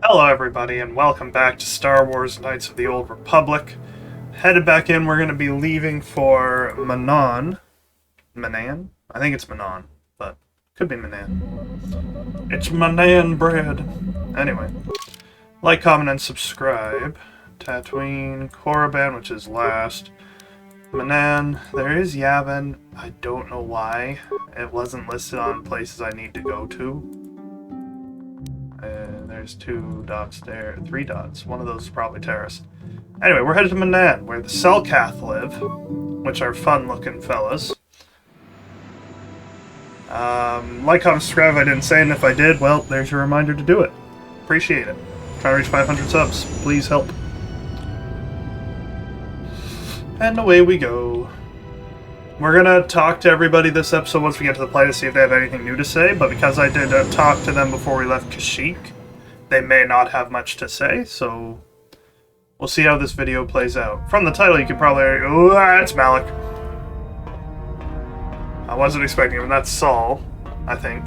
Hello everybody, and welcome back to Star Wars Knights of the Old Republic. Headed back in, we're going to be leaving for Manaan. Manaan? I think it's Manaan, but could be Manaan. It's Manaan bread. Anyway, like, comment, and subscribe. Tatooine, Korriban, which is last. Manaan, there is Yavin. I don't know why it wasn't listed on places I need to go to. There's 2 dots there, 3 dots. One of those is probably terrorist. Anyway, we're headed to Manaan, where the Selkath live, which are fun-looking fellas. Like, comment, subscribe if I didn't say, and if I did, well, there's your reminder to do it. Appreciate it. Trying to reach 500 subs. Please help. And away we go. We're gonna talk to everybody this episode once we get to the play to see if they have anything new to say, but because I did talk to them before we left Kashyyyk, they may not have much to say, so we'll see how this video plays out. From the title, you could probably... Oh, that's Malak. I wasn't expecting him. That's Saul, I think.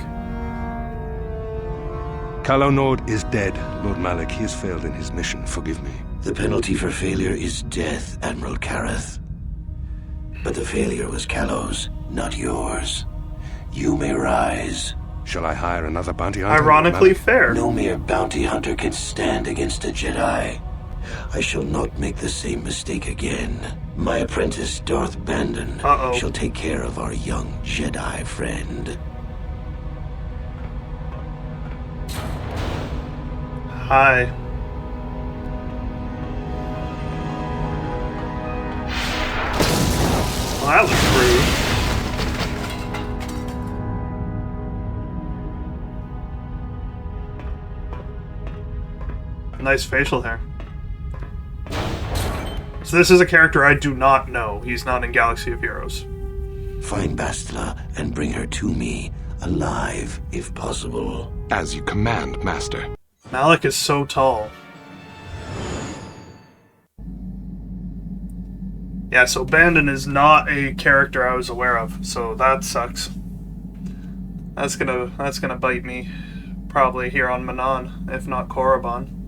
Calo Nord is dead, Lord Malak. He has failed in his mission. Forgive me. The penalty for failure is death, Admiral Kareth. But the failure was Calo's, not yours. You may rise. Shall I hire another bounty hunter? Ironically fair. No mere bounty hunter can stand against a Jedi. I shall not make the same mistake again. My apprentice, Darth Bandon, shall take care of our young Jedi friend. Hi. Well, that looks rude. Nice facial hair. So this is a character I do not know. He's not in Galaxy of Heroes. Find Bastila and bring her to me, alive, if possible. As you command, Master. Malak is so tall. Yeah, so Bandon is not a character I was aware of, so that sucks. That's gonna bite me, probably here on Manaan, if not Korriban.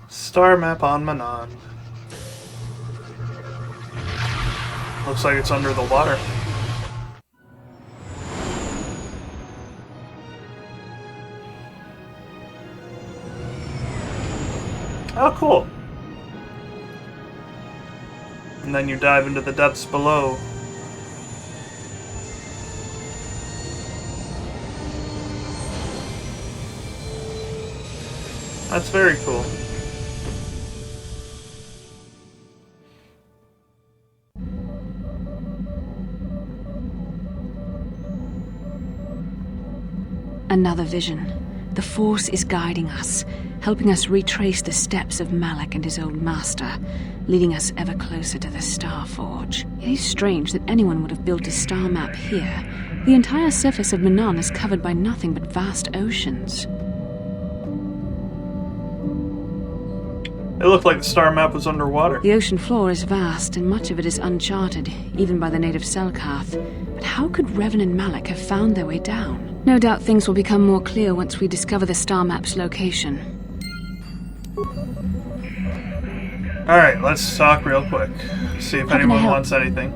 Star map on Manaan. Looks like it's under the water. Oh, cool. And then you dive into the depths below. That's very cool. Another vision. The Force is guiding us, helping us retrace the steps of Malak and his old master, leading us ever closer to the Star Forge. It is strange that anyone would have built a star map here. The entire surface of Manaan is covered by nothing but vast oceans. It looked like the star map was underwater. The ocean floor is vast, and much of it is uncharted, even by the native Selkath. But how could Revan and Malak have found their way down? No doubt things will become more clear once we discover the star map's location. Alright, let's talk real quick. See if anyone wants anything.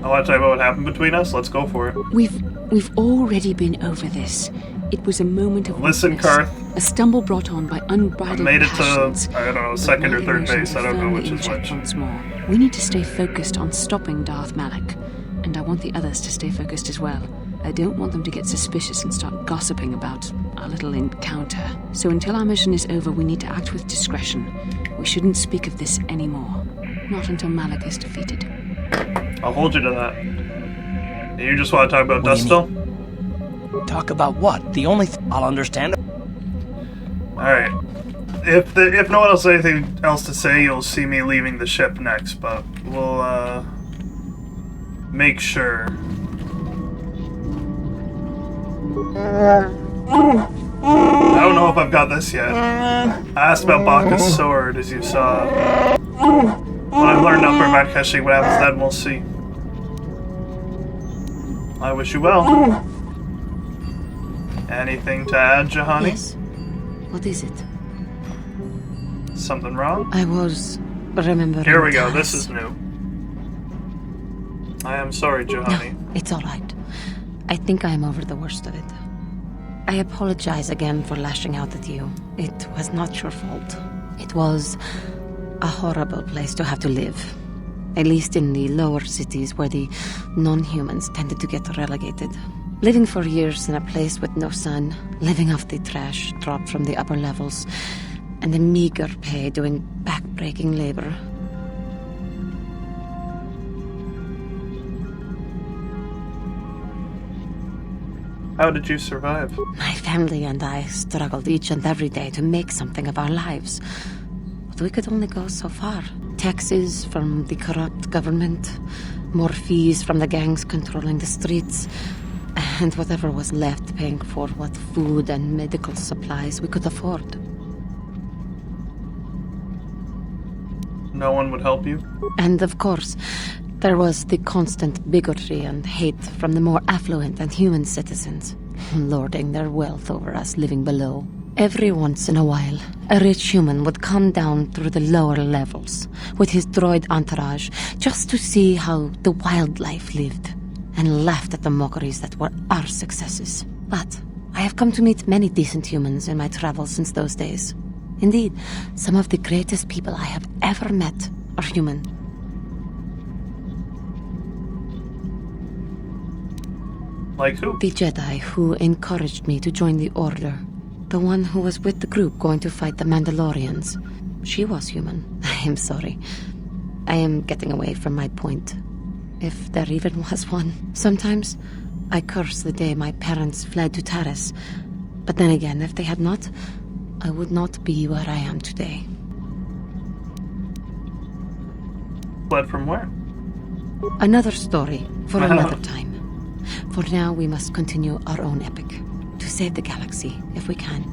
I want to tell you about what happened between us. Let's go for it. We've already been over this. It was a moment of Listen, weakness, Karth. a stumble brought on by unbridled I made it passions, to, I don't know, second or third emotions base. I don't know firmly which in is check which. once more. We need to stay focused on stopping Darth Malak, and I want the others to stay focused as well. I don't want them to get suspicious and start gossiping about our little encounter. So until our mission is over, we need to act with discretion. We shouldn't speak of this anymore. Not until Malak is defeated. I'll hold you to that. You just want to talk about Dustil? Talk about what? The only I'll understand. Alright. If no one else has anything else to say, you'll see me leaving the ship next, but we'll, make sure. I don't know if I've got this yet. I asked about Baka's sword, as you saw. When I've learned enough about Keshi, what happens then, we'll see. I wish you well. Anything to add, Juhani? Yes. What is it? Something wrong? I was remembering. Here we go, Taras. this is new. I am sorry, Juhani. No, it's all right. I think I am over the worst of it. I apologize again for lashing out at you. It was not your fault. It was a horrible place to have to live. At least in the lower cities where the non-humans tended to get relegated. Living for years in a place with no sun, living off the trash dropped from the upper levels, and the meager pay doing back-breaking labor. How did you survive? My family and I struggled each and every day to make something of our lives. But we could only go so far. Taxes from the corrupt government, more fees from the gangs controlling the streets, and whatever was left paying for what food and medical supplies we could afford. No one would help you? And of course, there was the constant bigotry and hate from the more affluent and human citizens, lording their wealth over us living below. Every once in a while, a rich human would come down through the lower levels with his droid entourage just to see how the wildlife lived, and laughed at the mockeries that were our successes. But I have come to meet many decent humans in my travels since those days. Indeed, some of the greatest people I have ever met are human. Like who? The Jedi who encouraged me to join the Order. The one who was with the group going to fight the Mandalorians. She was human. I am sorry. I am getting away from my point. If there even was one. Sometimes I curse the day my parents fled to Taras. But then again, if they had not, I would not be where I am today. Fled from where? Another story for another time. For now, we must continue our own epic. To save the galaxy, if we can.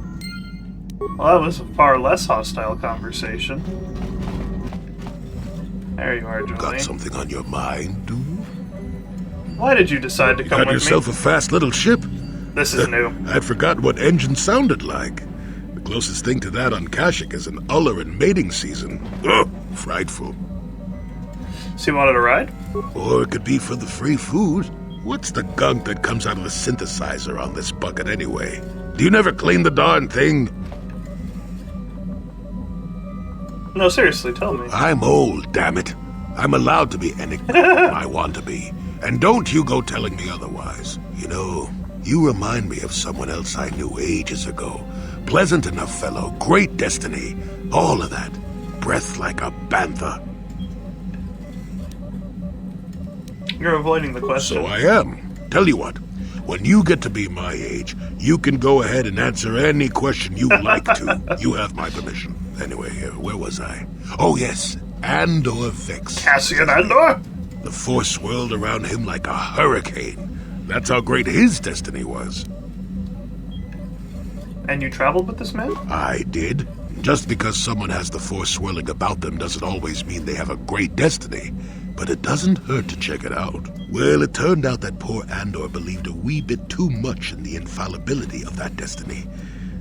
Well, that was a far less hostile conversation. There you are, Jolee. Got something on your mind, dude? Why did you decide to come Got with yourself me? a fast little ship? This is new. I'd forgotten what engine sounded like. The closest thing to that on Kashyyyk is an uller in mating season. Ugh, frightful. So you wanted a ride? Or it could be for the free food. What's the gunk that comes out of the synthesizer on this bucket anyway? Do you never clean the darn thing? No, seriously, tell me. I'm old, damn it. I'm allowed to be anything I want to be. And don't you go telling me otherwise. You know, you remind me of someone else I knew ages ago. Pleasant enough fellow, great destiny, all of that. Breath like a bantha. You're avoiding the question. So I am. Tell you what, when you get to be my age, you can go ahead and answer any question you like to. You have my permission. Anyway, where was I? Oh yes, Andor Vex. Cassian Andor? The Force swirled around him like a hurricane. That's how great his destiny was. And you traveled with this man? I did. Just because someone has the Force swirling about them doesn't always mean they have a great destiny. But it doesn't hurt to check it out. Well, it turned out that poor Andor believed a wee bit too much in the infallibility of that destiny.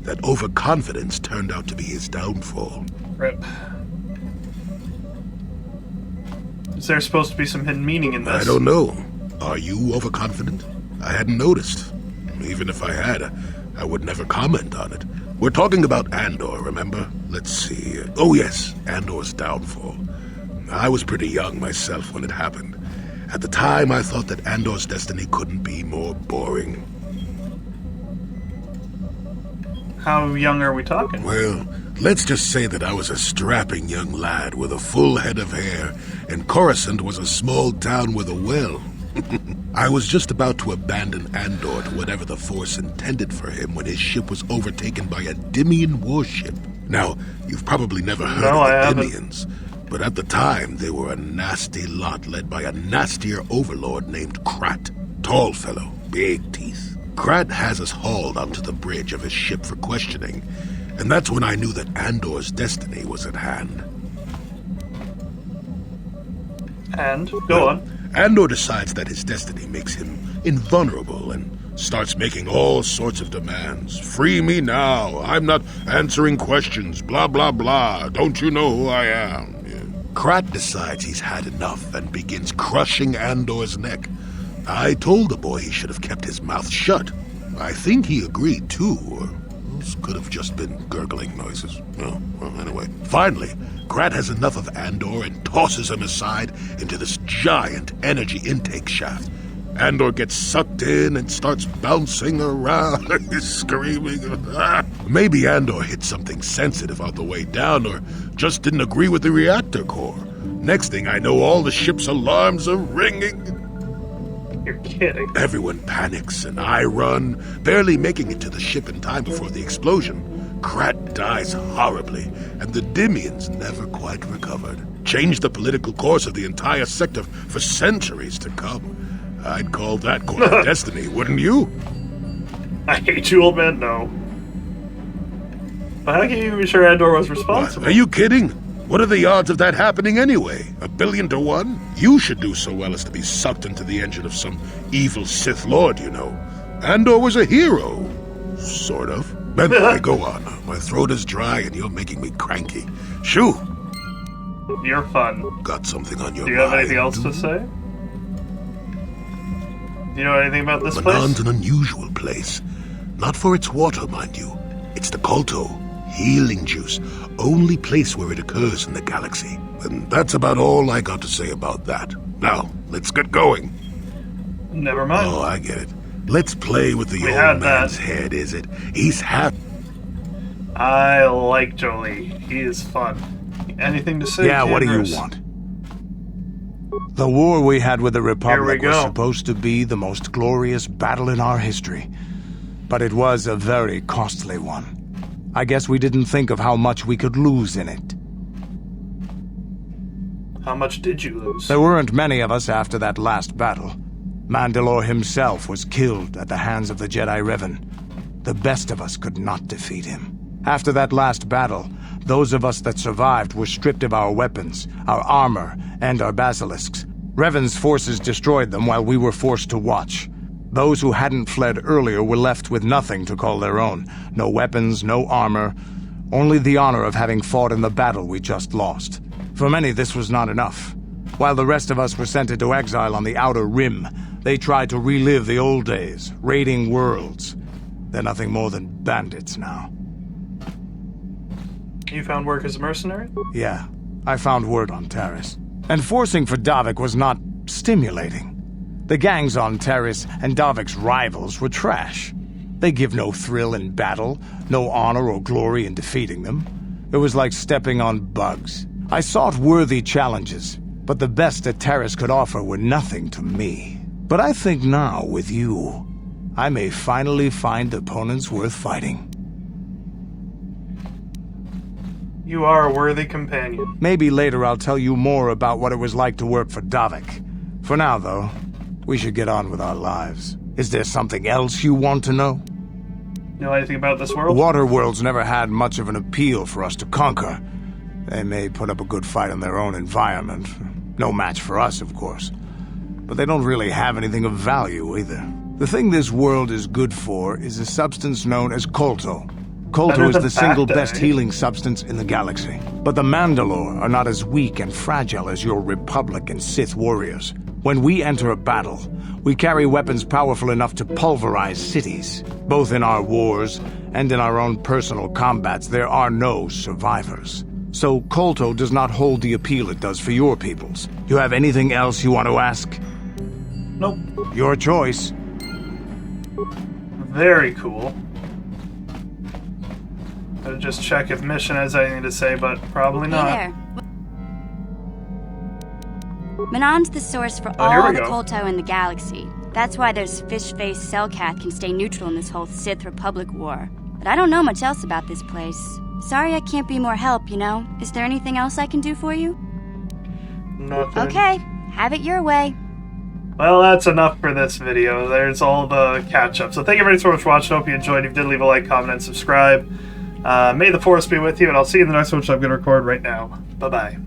That overconfidence turned out to be his downfall. Rip. Is there supposed to be some hidden meaning in this? I don't know. Are you overconfident? I hadn't noticed. Even if I had, I would never comment on it. We're talking about Andor, remember? Let's see. Oh yes, Andor's downfall. I was pretty young myself when it happened. At the time, I thought that Andor's destiny couldn't be more boring. How young are we talking? Well, let's just say that I was a strapping young lad with a full head of hair, and Coruscant was a small town with a well. I was just about to abandon Andor to whatever the Force intended for him when his ship was overtaken by a Dimian warship. Now, you've probably never heard of the Dimians, but at the time they were a nasty lot led by a nastier overlord named Krat. Tall fellow, big teeth. Krat has us hauled onto the bridge of his ship for questioning, and that's when I knew that Andor's destiny was at hand. And? Go on. Andor decides that his destiny makes him invulnerable and starts making all sorts of demands. Free me now. I'm not answering questions. Blah, blah, blah. Don't you know who I am? Yeah. Krat decides he's had enough and begins crushing Andor's neck. I told the boy he should have kept his mouth shut. I think he agreed, too, or this could have just been gurgling noises. Oh, well, anyway. Finally, Krat has enough of Andor and tosses him aside into this giant energy intake shaft. Andor gets sucked in and starts bouncing around, screaming. Maybe Andor hit something sensitive on the way down, or just didn't agree with the reactor core. Next thing I know, all the ship's alarms are ringing. You're kidding. Everyone panics, and I run, barely making it to the ship in time before the explosion. Krat dies horribly, and the Dimians never quite recovered. Changed the political course of the entire sector for centuries to come. I'd call that course destiny, wouldn't you? I hate you, old man. No. But how can you be sure Andor was responsible? What? Are you kidding? What are the odds of that happening anyway? 1,000,000,000 to 1? You should do so well as to be sucked into the engine of some evil Sith Lord, you know. Andor was a hero. Sort of. Anyway, go on. My throat is dry and you're making me cranky. Shoo! You're fun. Got something on your mind? Do you have anything else to say? Do you know anything about this place? Manaan's an unusual place. Not for its water, mind you. It's the Kolto, healing juice. Only place where it occurs in the galaxy. And that's about all I got to say about that. Now, let's get going. Never mind. Oh, I get it. Let's play with the old man's head, is it? He's happy. I like Jolee. He is fun. Anything to say? Yeah, what do you want? The war we had with the Republic was go. supposed to be the most glorious battle in our history. But it was a very costly one. I guess we didn't think of how much we could lose in it. How much did you lose? There weren't many of us after that last battle. Mandalore himself was killed at the hands of the Jedi Revan. The best of us could not defeat him. After that last battle, those of us that survived were stripped of our weapons, our armor, and our basilisks. Revan's forces destroyed them while we were forced to watch. Those who hadn't fled earlier were left with nothing to call their own. No weapons, no armor, only the honor of having fought in the battle we just lost. For many, this was not enough. While the rest of us were sent into exile on the Outer Rim, they tried to relive the old days, raiding worlds. They're nothing more than bandits now. You found work as a mercenary? Yeah, I found word on Taris. And forcing for Davik was not stimulating. The gangs on Taris and Davik's rivals were trash. They give no thrill in battle, no honor or glory in defeating them. It was like stepping on bugs. I sought worthy challenges, but the best that Taris could offer were nothing to me. But I think now, with you, I may finally find opponents worth fighting. You are a worthy companion. Maybe later I'll tell you more about what it was like to work for Davik. For now, though, we should get on with our lives. Is there something else you want to know? Know anything about this world? Water worlds never had much of an appeal for us to conquer. They may put up a good fight in their own environment. No match for us, of course. But they don't really have anything of value, either. The thing this world is good for is a substance known as Kolto. Kolto is the single best healing substance in the galaxy. But the Mandalore are not as weak and fragile as your Republic and Sith warriors. When we enter a battle, we carry weapons powerful enough to pulverize cities. Both in our wars and in our own personal combats, there are no survivors. So Kolto does not hold the appeal it does for your peoples. You have anything else you want to ask? Nope. Your choice. Very cool. I'll just check if Mission has anything to say, but probably not. Hey there. Manaan's the source for here all we the go. Kolto in the galaxy. That's why this fish-faced Selkath can stay neutral in this whole Sith Republic war. But I don't know much else about this place. Sorry I can't be more help, you know? Is there anything else I can do for you? Nothing. Okay, have it your way. Well, that's enough for this video. There's all the catch-up. So thank you very so much for watching. Hope you enjoyed. If you did, leave a like, comment, and subscribe. May the force be with you, and I'll see you in the next one, which I'm going to record right now. Bye-bye.